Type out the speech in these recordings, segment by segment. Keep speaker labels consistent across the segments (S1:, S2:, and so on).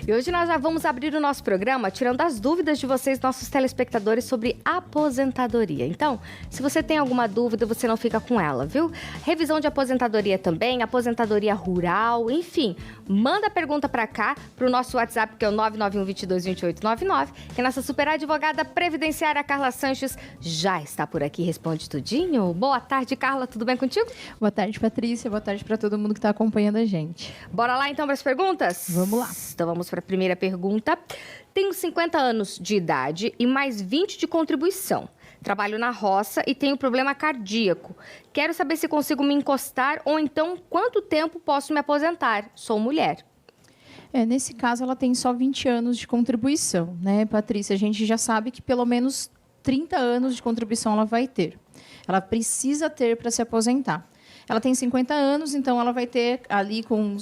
S1: E hoje nós já vamos abrir o nosso programa tirando as dúvidas de vocês, nossos telespectadores, sobre aposentadoria. Então, se você tem alguma dúvida, você não fica com ela, viu? Revisão de aposentadoria também, aposentadoria rural, enfim. Manda a pergunta pra cá, pro nosso WhatsApp, que é o 991222899, que a nossa super advogada previdenciária, Carla Sanches, já está por aqui, responde tudinho. Boa tarde, Carla, tudo bem contigo?
S2: Boa tarde, Patrícia. Boa tarde para todo mundo que está acompanhando a gente.
S1: Bora lá, então, para as perguntas?
S2: Vamos lá.
S1: Então, vamos para a primeira pergunta. Tenho 50 anos de idade e mais 20 de contribuição. Trabalho na roça e tenho problema cardíaco. Quero saber se consigo me encostar ou então quanto tempo posso me aposentar. Sou mulher.
S2: Nesse caso, ela tem só 20 anos de contribuição, né, Patrícia? A gente já sabe que pelo menos 30 anos de contribuição ela vai ter. Ela precisa ter para se aposentar. Ela tem 50 anos, então ela vai ter ali com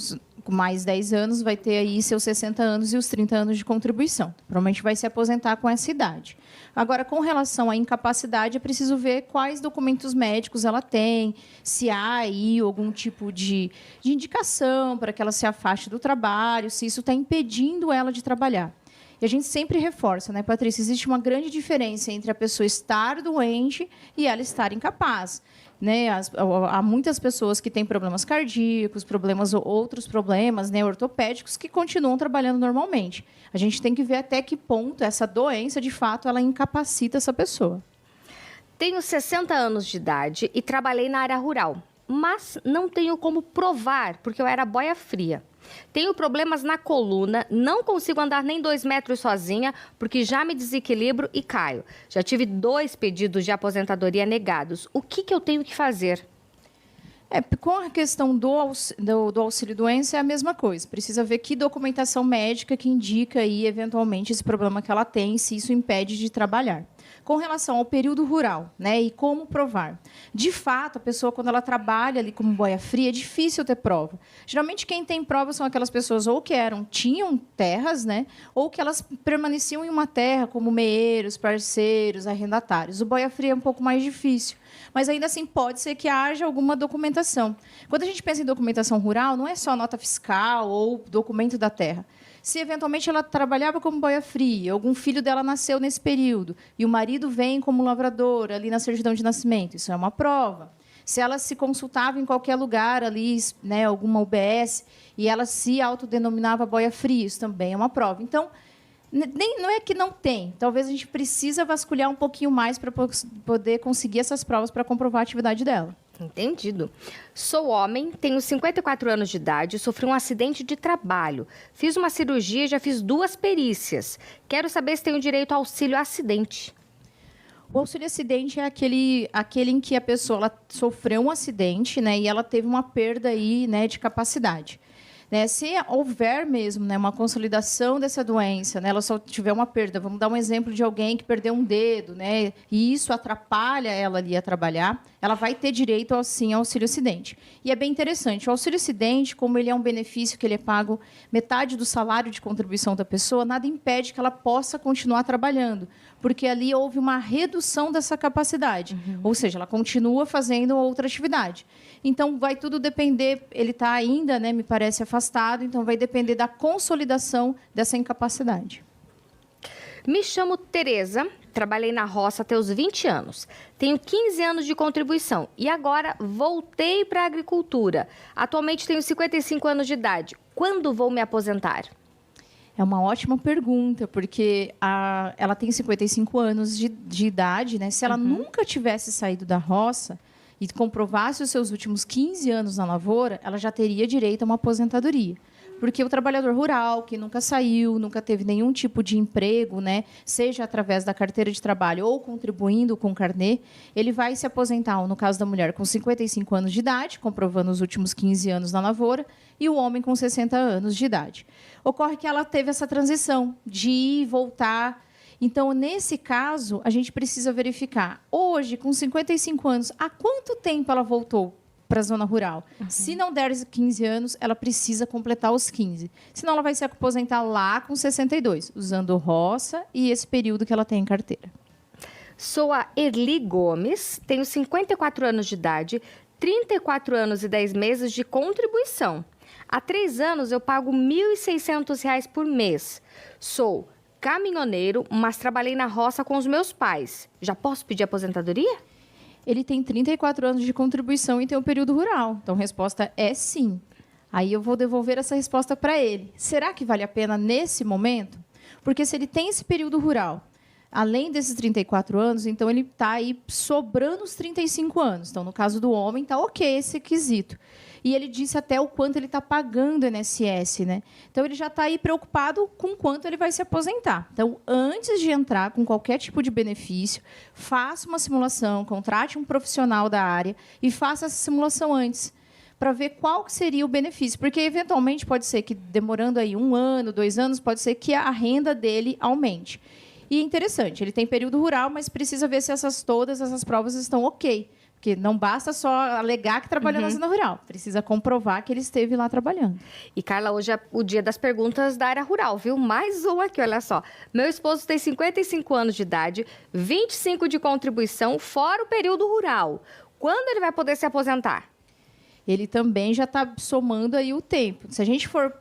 S2: mais 10 anos, vai ter aí seus 60 anos e os 30 anos de contribuição. Provavelmente vai se aposentar com essa idade. Agora, com relação à incapacidade, é preciso ver quais documentos médicos ela tem, se há aí algum tipo de indicação para que ela se afaste do trabalho, se isso está impedindo ela de trabalhar. E a gente sempre reforça, né, Patrícia? Existe uma grande diferença entre a pessoa estar doente e ela estar incapaz. Né? Há muitas pessoas que têm problemas cardíacos, outros problemas, né, ortopédicos, que continuam trabalhando normalmente. A gente tem que ver até que ponto essa doença, de fato, ela incapacita essa pessoa.
S1: Tenho 60 anos de idade e trabalhei na área rural, mas não tenho como provar, porque eu era boia fria. Tenho problemas na coluna, não consigo andar nem 2 metros sozinha, porque já me desequilibro e caio. Já tive 2 pedidos de aposentadoria negados. O que eu tenho que fazer?
S2: Com a questão do auxílio-doença é a mesma coisa. Precisa ver que documentação médica que indica aí, eventualmente, esse problema que ela tem, se isso impede de trabalhar. Com relação ao período rural, né, e como provar. De fato, a pessoa, quando ela trabalha ali como boia fria, é difícil ter prova. Geralmente, quem tem prova são aquelas pessoas ou que tinham terras, né, ou que elas permaneciam em uma terra, como meeiros, parceiros, arrendatários. O boia fria é um pouco mais difícil. Mas, ainda assim, pode ser que haja alguma documentação. Quando a gente pensa em documentação rural, não é só nota fiscal ou documento da terra. Se, eventualmente, ela trabalhava como boia fria, algum filho dela nasceu nesse período, e o marido vem como lavrador ali na certidão de nascimento, isso é uma prova. Se ela se consultava em qualquer lugar ali, né, alguma UBS, e ela se autodenominava boia fria, isso também é uma prova. Então, não é que não tem. Talvez a gente precisa vasculhar um pouquinho mais para poder conseguir essas provas para comprovar a atividade dela.
S1: Entendido. Sou homem, tenho 54 anos de idade, sofri um acidente de trabalho. Fiz uma cirurgia e já fiz 2 perícias. Quero saber se tenho direito ao auxílio-acidente.
S2: O auxílio-acidente é aquele em que a pessoa ela sofreu um acidente, né, e ela teve uma perda aí, né, de capacidade. Né, se houver mesmo, né, uma consolidação dessa doença, né, ela só tiver uma perda, vamos dar um exemplo de alguém que perdeu um dedo, né, e isso atrapalha ela ali a trabalhar, ela vai ter direito, sim, ao auxílio-acidente. E é bem interessante, o auxílio-acidente, como ele é um benefício que ele é pago metade do salário de contribuição da pessoa, nada impede que ela possa continuar trabalhando, porque ali houve uma redução dessa capacidade, ou seja, ela continua fazendo outra atividade. Então, vai tudo depender, ele está ainda, né, me parece, afastado, então vai depender da consolidação dessa incapacidade.
S1: Me chamo Tereza, trabalhei na roça até os 20 anos. Tenho 15 anos de contribuição e agora voltei para a agricultura. Atualmente tenho 55 anos de idade. Quando vou me aposentar?
S2: É uma ótima pergunta, porque ela tem 55 anos de idade, né? Se ela nunca tivesse saído da roça e comprovasse os seus últimos 15 anos na lavoura, ela já teria direito a uma aposentadoria. Porque o trabalhador rural, que nunca saiu, nunca teve nenhum tipo de emprego, né, seja através da carteira de trabalho ou contribuindo com o carnê, ele vai se aposentar, no caso da mulher, com 55 anos de idade, comprovando os últimos 15 anos na lavoura, e o homem com 60 anos de idade. Ocorre que ela teve essa transição de ir e voltar. Então, nesse caso, a gente precisa verificar, hoje, com 55 anos, há quanto tempo ela voltou para a zona rural? Se não der 15 anos, ela precisa completar os 15. Senão, ela vai se aposentar lá com 62, usando roça e esse período que ela tem em carteira.
S1: Sou a Erli Gomes, tenho 54 anos de idade, 34 anos e 10 meses de contribuição. Há 3 anos eu pago R$ 1.600 por mês. Sou caminhoneiro, mas trabalhei na roça com os meus pais. Já posso pedir aposentadoria?
S2: Ele tem 34 anos de contribuição e tem um período rural. Então, a resposta é sim. Aí eu vou devolver essa resposta para ele. Será que vale a pena nesse momento? Porque se ele tem esse período rural, além desses 34 anos, então ele está aí sobrando os 35 anos. Então, no caso do homem, está ok esse quesito. E ele disse até o quanto ele está pagando INSS, né? Então, ele já está aí preocupado com quanto ele vai se aposentar. Então, antes de entrar com qualquer tipo de benefício, faça uma simulação, contrate um profissional da área e faça essa simulação antes, para ver qual que seria o benefício. Porque, eventualmente, pode ser que, demorando aí 1 ano, 2 anos, pode ser que a renda dele aumente. E é interessante, ele tem período rural, mas precisa ver se todas essas provas estão ok. Porque não basta só alegar que trabalhou na zona rural. Precisa comprovar que ele esteve lá trabalhando.
S1: E, Carla, hoje é o dia das perguntas da área rural, viu? Mais uma aqui, olha só. Meu esposo tem 55 anos de idade, 25 de contribuição, fora o período rural. Quando ele vai poder se aposentar?
S2: Ele também já está somando aí o tempo. Se a gente for...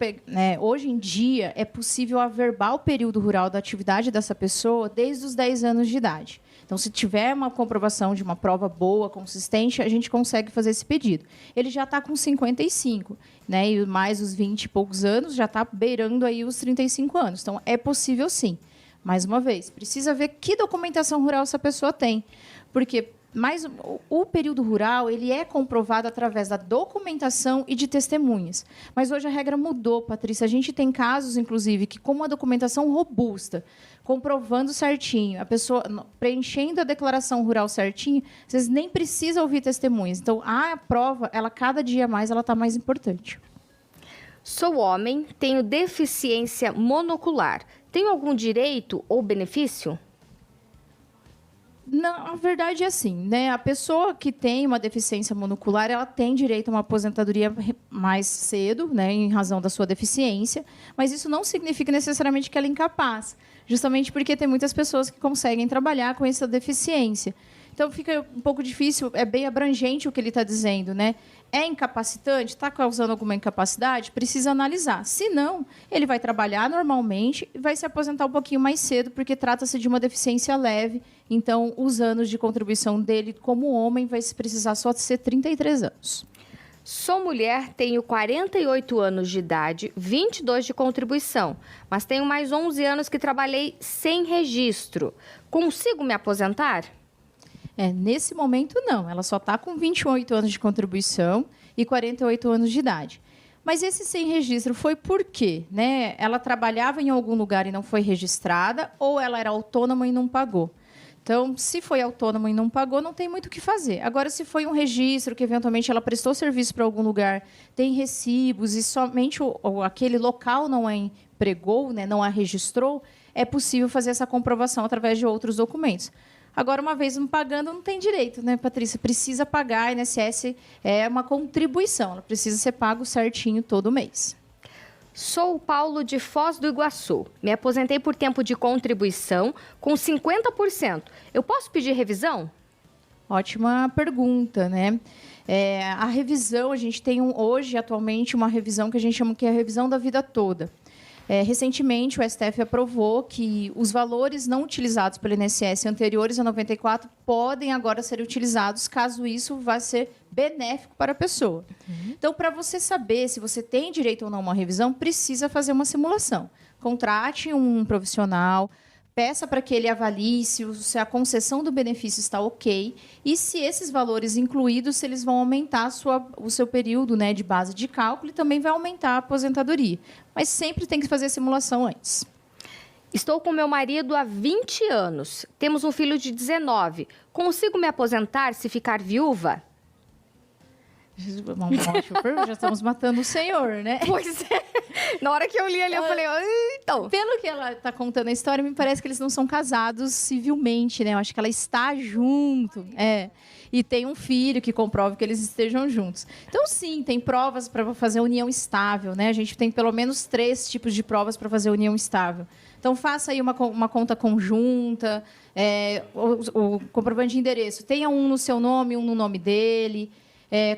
S2: hoje em dia, é possível averbar o período rural da atividade dessa pessoa desde os 10 anos de idade. Então, se tiver uma comprovação de uma prova boa, consistente, a gente consegue fazer esse pedido. Ele já está com 55, né? E mais os 20 e poucos anos, já está beirando aí os 35 anos. Então, é possível sim. Mais uma vez, precisa ver que documentação rural essa pessoa tem. Porque o período rural ele é comprovado através da documentação e de testemunhas. Mas hoje a regra mudou, Patrícia. A gente tem casos, inclusive, que com uma documentação robusta, comprovando certinho, a pessoa preenchendo a declaração rural certinho, vocês nem precisam ouvir testemunhas. Então, a prova, cada dia mais, ela está mais importante.
S1: Sou homem, tenho deficiência monocular. Tenho algum direito ou benefício?
S2: Na verdade, é assim, né? A pessoa que tem uma deficiência monocular, ela tem direito a uma aposentadoria mais cedo, né, em razão da sua deficiência, mas isso não significa necessariamente que ela é incapaz, justamente porque tem muitas pessoas que conseguem trabalhar com essa deficiência. Então, fica um pouco difícil, é bem abrangente o que ele está dizendo, né? É incapacitante? Está causando alguma incapacidade? Precisa analisar. Se não, ele vai trabalhar normalmente e vai se aposentar um pouquinho mais cedo, porque trata-se de uma deficiência leve. Então, os anos de contribuição dele como homem vai precisar só de ser 33 anos.
S1: Sou mulher, tenho 48 anos de idade, 22 de contribuição, mas tenho mais 11 anos que trabalhei sem registro. Consigo me aposentar?
S2: Nesse momento, não. Ela só está com 28 anos de contribuição e 48 anos de idade. Mas esse sem registro foi por quê? Né? Ela trabalhava em algum lugar e não foi registrada, ou ela era autônoma e não pagou? Então, se foi autônoma e não pagou, não tem muito o que fazer. Agora, se foi um registro que, eventualmente, ela prestou serviço para algum lugar, tem recibos e somente aquele local não a empregou, né, não a registrou, é possível fazer essa comprovação através de outros documentos. Agora, uma vez não pagando, não tem direito, né, Patrícia? Precisa pagar, a INSS é uma contribuição, ela precisa ser pago certinho todo mês.
S1: Sou o Paulo de Foz do Iguaçu. Me aposentei por tempo de contribuição com 50%. Eu posso pedir revisão?
S2: Ótima pergunta, né? A revisão, a gente tem hoje, atualmente, uma revisão que a gente chama que é a revisão da vida toda. Recentemente, o STF aprovou que os valores não utilizados pelo INSS anteriores a 94 podem agora ser utilizados, caso isso vá ser benéfico para a pessoa. Então, para você saber se você tem direito ou não a uma revisão, precisa fazer uma simulação. Contrate um profissional, peça para que ele avalie se a concessão do benefício está ok e se esses valores incluídos, se eles vão aumentar o seu período, né, de base de cálculo e também vai aumentar a aposentadoria. Mas sempre tem que fazer a simulação antes.
S1: Estou com meu marido há 20 anos. Temos um filho de 19. Consigo me aposentar se ficar viúva?
S2: Já estamos matando o senhor, né?
S1: Pois é. Na hora que eu li ali, eu falei, então.
S2: Pelo que ela está contando a história, me parece que eles não são casados civilmente, né? Eu acho que ela está junto. E tem um filho que comprove que eles estejam juntos. Então, sim, tem provas para fazer união estável, né? A gente tem pelo menos 3 tipos de provas para fazer união estável. Então, faça aí uma conta conjunta, o comprovante de endereço. Tenha um no seu nome, um no nome dele.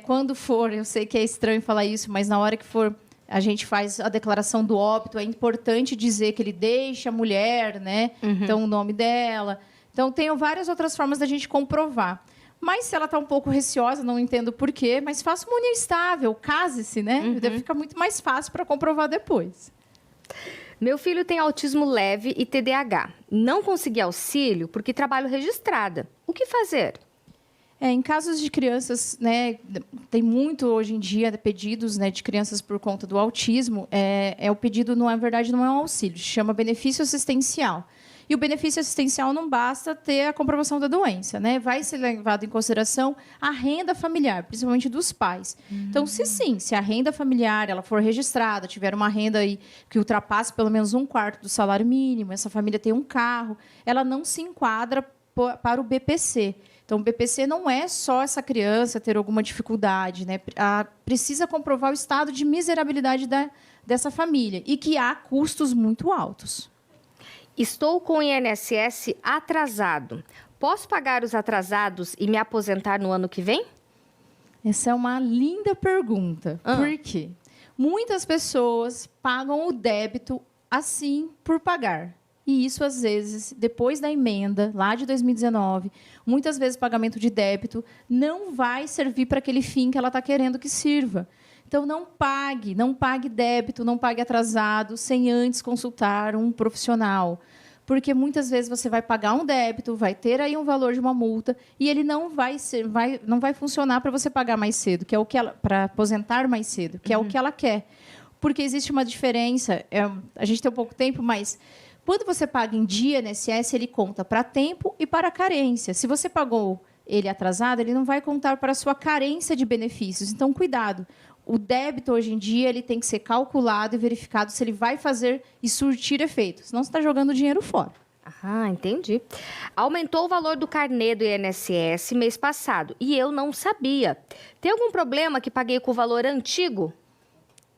S2: Quando for, eu sei que é estranho falar isso, mas na hora que for A gente faz a declaração do óbito, é importante dizer que ele deixa a mulher, né? Então, o nome dela. Então, tem várias outras formas da gente comprovar. Mas se ela está um pouco receosa, não entendo por quê, mas faça uma união estável, case-se, né? Fica muito mais fácil para comprovar depois.
S1: Meu filho tem autismo leve e TDAH. Não consegui auxílio porque trabalho registrada. O que fazer?
S2: Em casos de crianças, né, tem muito hoje em dia pedidos, né, de crianças por conta do autismo. O pedido, na verdade, não é um auxílio, se chama benefício assistencial. E o benefício assistencial não basta ter a comprovação da doença, né? Vai ser levado em consideração a renda familiar, principalmente dos pais. Então, se a renda familiar ela for registrada, tiver uma renda aí que ultrapasse pelo menos 1/4 do salário mínimo, essa família tem um carro, ela não se enquadra para o BPC. Então, o BPC não é só essa criança ter alguma dificuldade, né? Precisa comprovar o estado de miserabilidade dessa família e que há custos muito altos.
S1: Estou com o INSS atrasado. Posso pagar os atrasados e me aposentar no ano que vem?
S2: Essa é uma linda pergunta. Por quê? Muitas pessoas pagam o débito assim por pagar. E isso, às vezes, depois da emenda, lá de 2019, muitas vezes o pagamento de débito não vai servir para aquele fim que ela está querendo que sirva. Então, não pague débito, não pague atrasado, sem antes consultar um profissional. Porque muitas vezes você vai pagar um débito, vai ter aí um valor de uma multa, e ele não vai funcionar para você pagar mais cedo, que é o que para aposentar mais cedo, que é o que ela quer. Porque existe uma diferença, a gente tem um pouco tempo, mas quando você paga em dia INSS, ele conta para tempo e para carência. Se você pagou ele atrasado, ele não vai contar para a sua carência de benefícios. Então, cuidado. O débito, hoje em dia, ele tem que ser calculado e verificado se ele vai fazer e surtir efeito. Senão, você está jogando dinheiro fora.
S1: Entendi. Aumentou o valor do carnê do INSS mês passado e eu não sabia. Tem algum problema que paguei com o valor antigo?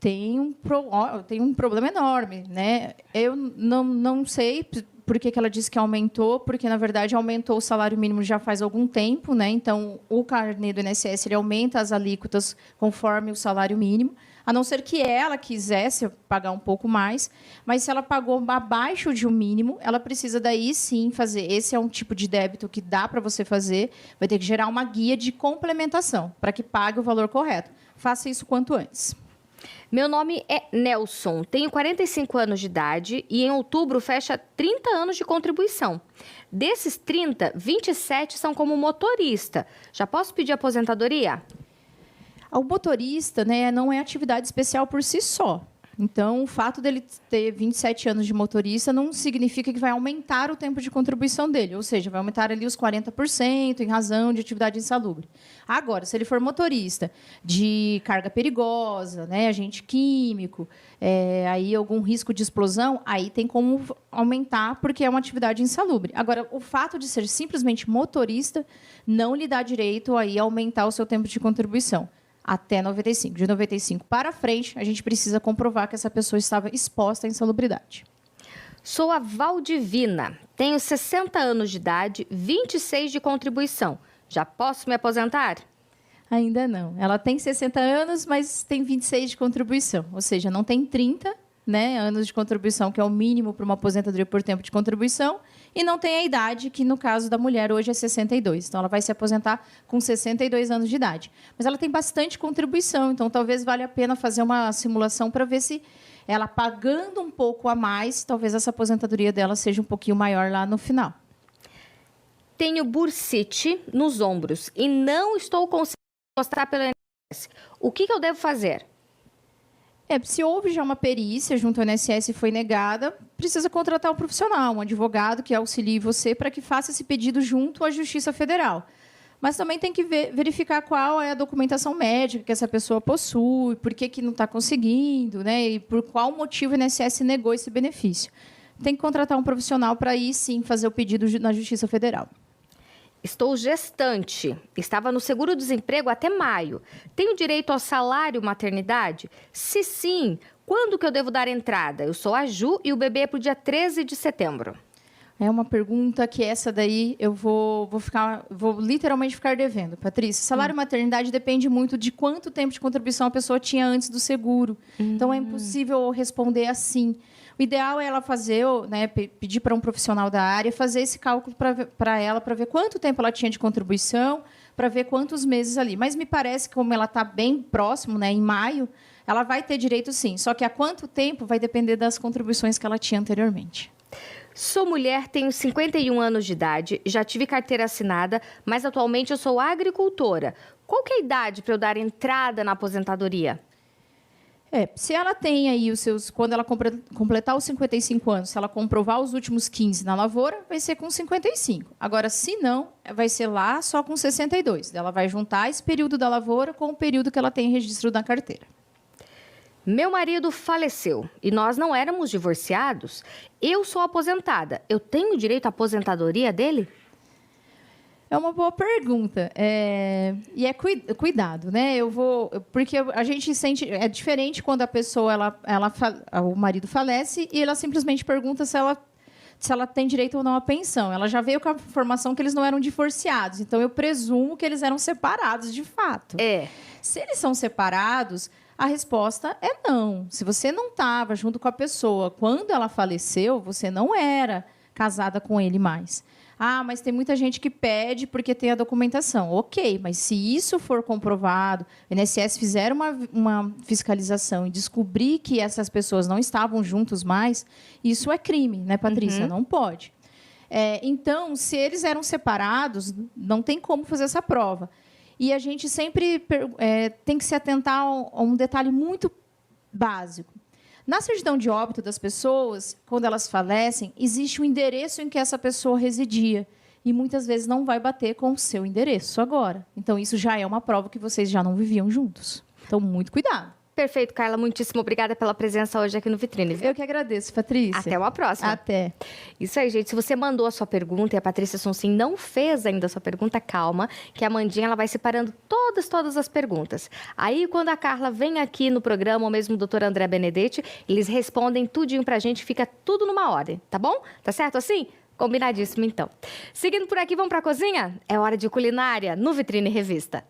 S2: Tem um problema enorme, né? Eu não sei por que ela disse que aumentou, porque, na verdade, aumentou o salário mínimo já faz algum tempo, né? Então, o carnê do INSS ele aumenta as alíquotas conforme o salário mínimo, a não ser que ela quisesse pagar um pouco mais, mas se ela pagou abaixo de um mínimo, ela precisa daí sim fazer. Esse é um tipo de débito que dá para você fazer, vai ter que gerar uma guia de complementação para que pague o valor correto. Faça isso quanto antes.
S1: Meu nome é Nelson, tenho 45 anos de idade e em outubro fecha 30 anos de contribuição. Desses 30, 27 são como motorista. Já posso pedir aposentadoria?
S2: O motorista, né, não é atividade especial por si só. Então, o fato dele ter 27 anos de motorista não significa que vai aumentar o tempo de contribuição dele, ou seja, vai aumentar ali os 40% em razão de atividade insalubre. Agora, se ele for motorista de carga perigosa, né, agente químico, aí algum risco de explosão, aí tem como aumentar porque é uma atividade insalubre. Agora, o fato de ser simplesmente motorista não lhe dá direito aí a aumentar o seu tempo de contribuição. Até 95. De 95 para frente, a gente precisa comprovar que essa pessoa estava exposta à insalubridade.
S1: Sou a Valdivina, tenho 60 anos de idade, 26 de contribuição. Já posso me aposentar?
S2: Ainda não. Ela tem 60 anos, mas tem 26 de contribuição. Ou seja, não tem 30, né, anos de contribuição, que é o mínimo para uma aposentadoria por tempo de contribuição, e não tem a idade, que no caso da mulher hoje é 62. Então, ela vai se aposentar com 62 anos de idade. Mas ela tem bastante contribuição, então talvez valha a pena fazer uma simulação para ver se ela pagando um pouco a mais, talvez essa aposentadoria dela seja um pouquinho maior lá no final.
S1: Tenho bursite nos ombros e não estou conseguindo mostrar pelo INSS. O que eu devo fazer?
S2: Se houve já uma perícia junto ao INSS e foi negada, precisa contratar um profissional, um advogado que auxilie você para que faça esse pedido junto à Justiça Federal. Mas também tem que verificar qual é a documentação médica que essa pessoa possui, por que não está conseguindo, né, e por qual motivo o INSS negou esse benefício. Tem que contratar um profissional para aí, sim, fazer o pedido na Justiça Federal.
S1: Estou gestante. Estava no seguro-desemprego até maio. Tenho direito ao salário maternidade? Se sim, quando que eu devo dar entrada? Eu sou a Ju e o bebê é para o dia 13 de setembro.
S2: É uma pergunta que essa daí eu vou literalmente ficar devendo, Patrícia. Salário maternidade depende muito de quanto tempo de contribuição a pessoa tinha antes do seguro. Então, é impossível responder assim. O ideal é ela fazer, né, pedir para um profissional da área fazer esse cálculo para ela, para ver quanto tempo ela tinha de contribuição, para ver quantos meses ali. Mas me parece que, como ela está bem próximo, né, em maio, ela vai ter direito sim. Só que a quanto tempo vai depender das contribuições que ela tinha anteriormente.
S1: Sou mulher, tenho 51 anos de idade, já tive carteira assinada, mas atualmente eu sou agricultora. Qual que é a idade para eu dar entrada na aposentadoria?
S2: Se ela tem aí os seus... Quando ela completar os 55 anos, se ela comprovar os últimos 15 na lavoura, vai ser com 55. Agora, se não, vai ser lá só com 62. Ela vai juntar esse período da lavoura com o período que ela tem registro na carteira.
S1: Meu marido faleceu e nós não éramos divorciados. Eu sou aposentada. Eu tenho direito à aposentadoria dele?
S2: É uma boa pergunta. E é cuidado, né? Porque a gente sente... É diferente quando a pessoa, o marido falece e ela simplesmente pergunta se ela tem direito ou não à pensão. Ela já veio com a informação que eles não eram divorciados. Então, eu presumo que eles eram separados, de fato. Se eles são separados, a resposta é não. Se você não estava junto com a pessoa quando ela faleceu, você não era casada com ele mais. Ah, mas tem muita gente que pede porque tem a documentação. Ok, mas se isso for comprovado, o INSS fizer uma fiscalização e descobrir que essas pessoas não estavam juntos mais, isso é crime, né, Patrícia? Não pode. Então, se eles eram separados, não tem como fazer essa prova. E a gente sempre tem que se atentar a um detalhe muito básico. Na certidão de óbito das pessoas, quando elas falecem, existe o endereço em que essa pessoa residia. E muitas vezes não vai bater com o seu endereço agora. Então, isso já é uma prova que vocês já não viviam juntos. Então, muito cuidado.
S1: Perfeito, Carla. Muitíssimo obrigada pela presença hoje aqui no Vitrine, viu?
S2: Eu que agradeço, Patrícia.
S1: Até uma próxima.
S2: Até.
S1: Isso aí, gente. Se você mandou a sua pergunta e a Patrícia Sonsin não fez ainda a sua pergunta, calma, que a Mandinha ela vai separando todas as perguntas. Aí, quando a Carla vem aqui no programa, ou mesmo o doutor André Benedetti, eles respondem tudinho pra gente, fica tudo numa ordem, tá bom? Tá certo assim? Combinadíssimo, então. Seguindo por aqui, vamos pra cozinha? É hora de culinária no Vitrine Revista.